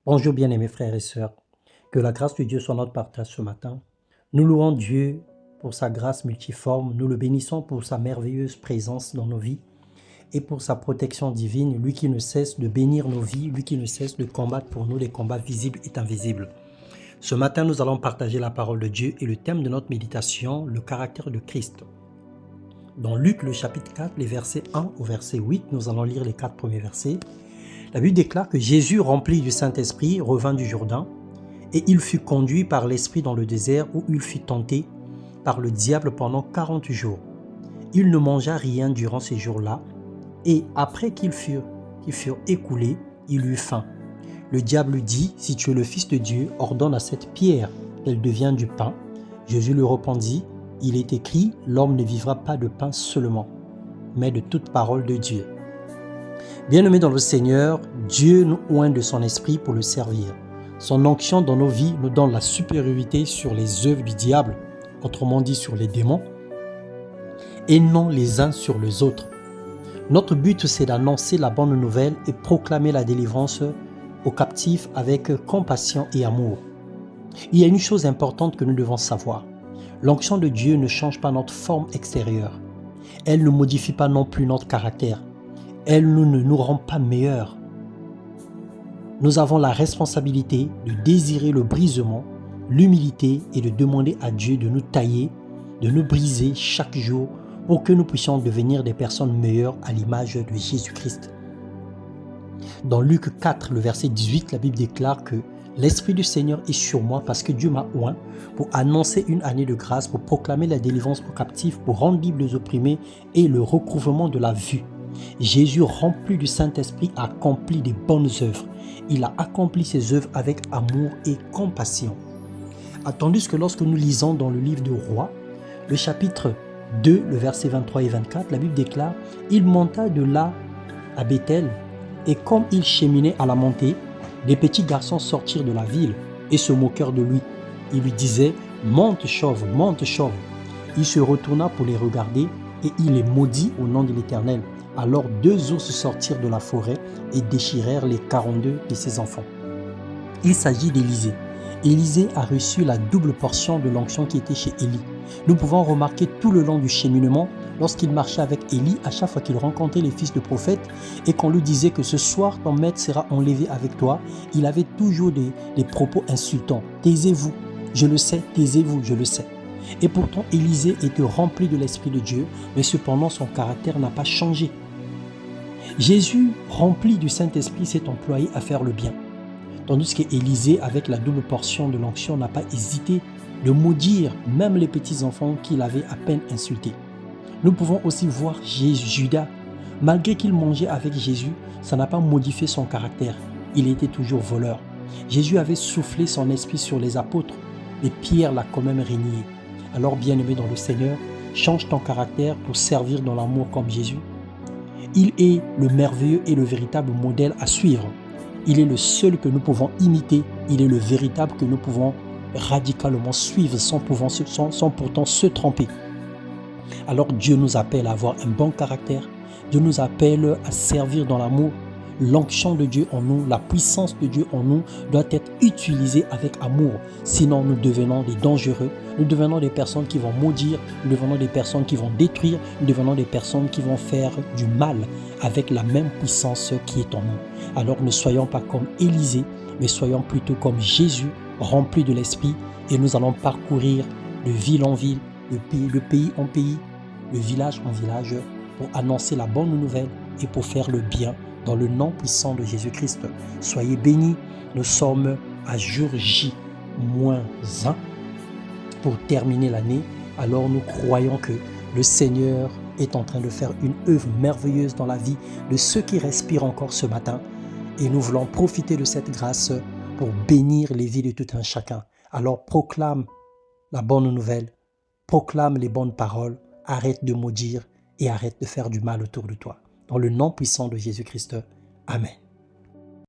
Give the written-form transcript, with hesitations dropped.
Bonjour bien-aimés frères et sœurs, que la grâce de Dieu soit notre partage ce matin. Nous louons Dieu pour sa grâce multiforme, nous le bénissons pour sa merveilleuse présence dans nos vies et pour sa protection divine, lui qui ne cesse de bénir nos vies, lui qui ne cesse de combattre pour nous les combats visibles et invisibles. Ce matin, nous allons partager la parole de Dieu et le thème de notre méditation, le caractère de Christ. Dans Luc, le chapitre 4, les versets 1 au verset 8, nous allons lire les 4 premiers versets. La Bible déclare que Jésus, rempli du Saint-Esprit, revint du Jourdain, et il fut conduit par l'Esprit dans le désert où il fut tenté par le diable pendant 40 jours. Il ne mangea rien durant ces jours-là, et après qu'ils furent écoulés, il eut faim. Le diable lui dit, « Si tu es le Fils de Dieu, ordonne à cette pierre qu'elle devienne du pain. » Jésus lui répondit, « Il est écrit, l'homme ne vivra pas de pain seulement, mais de toute parole de Dieu. » Bien-aimés dans le Seigneur, Dieu nous oint de son esprit pour le servir. Son onction dans nos vies nous donne la supériorité sur les œuvres du diable, autrement dit sur les démons, et non les uns sur les autres. Notre but, c'est d'annoncer la bonne nouvelle et proclamer la délivrance aux captifs avec compassion et amour. Il y a une chose importante que nous devons savoir. L'onction de Dieu ne change pas notre forme extérieure. Elle ne modifie pas non plus notre caractère. Elle ne nous rend pas meilleurs. Nous avons la responsabilité de désirer le brisement, l'humilité et de demander à Dieu de nous tailler, de nous briser chaque jour pour que nous puissions devenir des personnes meilleures à l'image de Jésus-Christ. Dans Luc 4, le verset 18, la Bible déclare que l'Esprit du Seigneur est sur moi parce que Dieu m'a oint pour annoncer une année de grâce, pour proclamer la délivrance aux captifs, pour rendre libres les opprimés et le recouvrement de la vue. Jésus, rempli du Saint-Esprit, a accompli des bonnes œuvres. Il a accompli ses œuvres avec amour et compassion. Tandis que lorsque nous lisons dans le livre de Rois, le chapitre 2, le verset 23 et 24, la Bible déclare « Il monta de là à Béthel, et comme il cheminait à la montée, des petits garçons sortirent de la ville et se moquèrent de lui. Ils lui disaient « Monte chauve, monte chauve !» Il se retourna pour les regarder et il les maudit au nom de l'Éternel. Alors 2 ours sortirent de la forêt et déchirèrent les 42 de ses enfants. Il s'agit d'Élisée. Élisée a reçu la double portion de l'onction qui était chez Élie. Nous pouvons remarquer tout le long du cheminement, lorsqu'il marchait avec Élie, à chaque fois qu'il rencontrait les fils de prophètes et qu'on lui disait que ce soir ton maître sera enlevé avec toi, il avait toujours des propos insultants. Taisez-vous, je le sais, taisez-vous, je le sais. Et pourtant Élisée était rempli de l'Esprit de Dieu, mais cependant son caractère n'a pas changé. Jésus, rempli du Saint-Esprit, s'est employé à faire le bien. Tandis qu'Élisée, avec la double portion de l'onction, n'a pas hésité de maudire même les petits-enfants qu'il avait à peine insultés. Nous pouvons aussi voir Judas. Malgré qu'il mangeait avec Jésus, ça n'a pas modifié son caractère. Il était toujours voleur. Jésus avait soufflé son esprit sur les apôtres, et Pierre l'a quand même régné. Alors, bien-aimé dans le Seigneur, change ton caractère pour servir dans l'amour comme Jésus. Il est le merveilleux et le véritable modèle à suivre. Il est le seul que nous pouvons imiter. Il est le véritable que nous pouvons radicalement suivre sans pourtant se tromper. Alors Dieu nous appelle à avoir un bon caractère. Dieu nous appelle à servir dans l'amour. L'onction de Dieu en nous, la puissance de Dieu en nous doit être utilisée avec amour. Sinon, nous devenons des dangereux. Nous devenons des personnes qui vont maudire. Nous devenons des personnes qui vont détruire. Nous devenons des personnes qui vont faire du mal avec la même puissance qui est en nous. Alors ne soyons pas comme Élisée, mais soyons plutôt comme Jésus, remplis de l'Esprit. Et nous allons parcourir de ville en ville, de pays en pays, de village en village, pour annoncer la bonne nouvelle et pour faire le bien dans le nom puissant de Jésus-Christ. Soyez bénis, nous sommes à jour J-1 pour terminer l'année. Alors nous croyons que le Seigneur est en train de faire une œuvre merveilleuse dans la vie de ceux qui respirent encore ce matin. Et nous voulons profiter de cette grâce pour bénir les vies de tout un chacun. Alors proclame la bonne nouvelle, proclame les bonnes paroles, arrête de maudire et arrête de faire du mal autour de toi. Dans le nom puissant de Jésus-Christ. Amen.